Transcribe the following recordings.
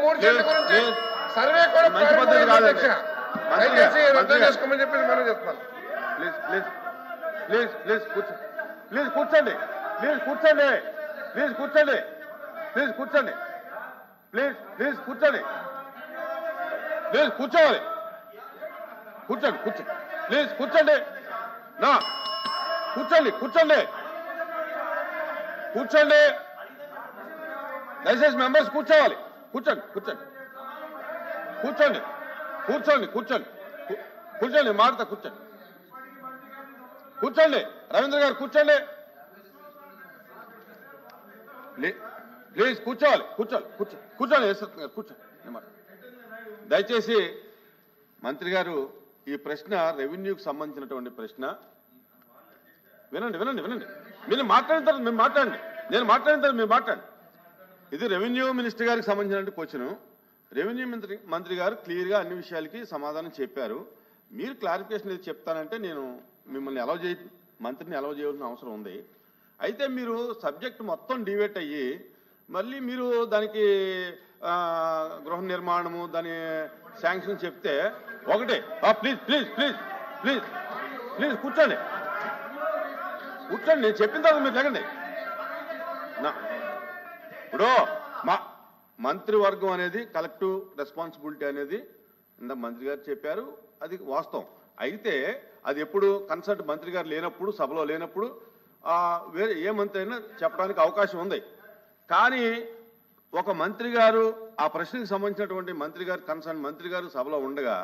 3 సెంట్ల గురించి సర్వే కూడా దయచేసి రద్దు చేసుకోమని చెప్పి మనం చెప్తాను. ప్లీజ్ కూర్చోండి ప్లీజ్ కూర్చోండి ప్లీజ్ కూర్చోండి ప్లీజ్ కూర్చోండి ప్లీజ్ కూర్చోండి ప్లీజ్ కూర్చోవాలి కూర్చోండి ప్లీజ్ కూర్చోండి నా కూర్చోండి దయచేసి మెంబర్స్ కూర్చోవాలి కూర్చోండి మారుతా కూర్చోండి రవీంద్ర గారు కూర్చోండి ప్లీజ్ కూర్చోండి దయచేసి మంత్రి గారు ఈ ప్రశ్న రెవెన్యూకి సంబంధించినటువంటి ప్రశ్న. వినండి మీరు మాట్లాడిన తర్వాత మేము మాట్లాడండి, నేను మాట్లాడిన తర్వాత మీరు మాట్లాడండి. ఇది రెవెన్యూ మినిస్టర్ గారికి సంబంధించిన క్వశ్చన్. రెవెన్యూ మంత్రి గారు క్లియర్గా అన్ని విషయాలకి సమాధానం చెప్పారు. మీరు క్లారిఫికేషన్ ఏది చెప్తానంటే నేను మిమ్మల్ని మంత్రిని అలౌ చేయాల్సిన అవసరం ఉంది. అయితే మీరు సబ్జెక్ట్ మొత్తం డివేట్ అయ్యి మళ్ళీ మీరు దానికి గృహ నిర్మాణము దాని శాంక్షన్ చెప్తే ఒకటే ప్లీజ్ కూర్చోండి నేను చెప్పిన తర్వాత మీరు లేకండి. ఇప్పుడు మా మంత్రివర్గం అనేది కలెక్టివ్ రెస్పాన్సిబిలిటీ అనేది ఇందాక మంత్రి గారు చెప్పారు, అది వాస్తవం. అయితే అది ఎప్పుడు కన్సల్ట్ మంత్రి గారు లేనప్పుడు, సభలో లేనప్పుడు వేరే ఏ మంత్రి అయినా చెప్పడానికి అవకాశం ఉంది. కానీ ఒక మంత్రి గారు ఆ ప్రశ్నకు సంబంధించినటువంటి కన్సర్న్ మంత్రి గారు సభలో ఉండగా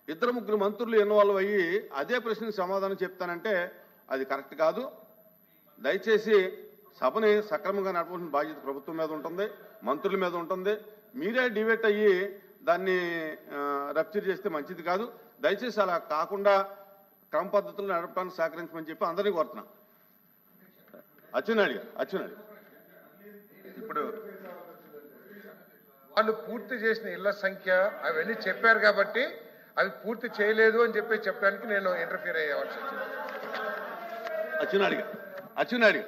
2-3 మంత్రులు ఇన్వాల్వ్ అయ్యి అదే ప్రశ్నకు సమాధానం చెప్తానంటే అది కరెక్ట్ కాదు. దయచేసి సభని సక్రమంగా నడపాల్సిన బాధ్యత ప్రభుత్వం మీద ఉంటుంది, మంత్రుల మీద ఉంటుంది. మీరే డివేట్ అయ్యి దాన్ని రప్చర్ చేస్తే మంచిది కాదు. దయచేసి అలా కాకుండా క్రమ పద్ధతులు నడపడానికి సహకరించమని చెప్పి అందరినీ కోరుతున్నాం. అచ్చెన్నాయుడు ఇప్పుడు వాళ్ళు పూర్తి చేసిన ఇళ్ల సంఖ్య అవన్నీ చెప్పారు కాబట్టి అవి పూర్తి చేయలేదు అని చెప్పి చెప్పడానికి నేను ఇంటర్ఫీర్ అయ్యేవాల్సి వచ్చింది. అచ్చెన్నాయుడు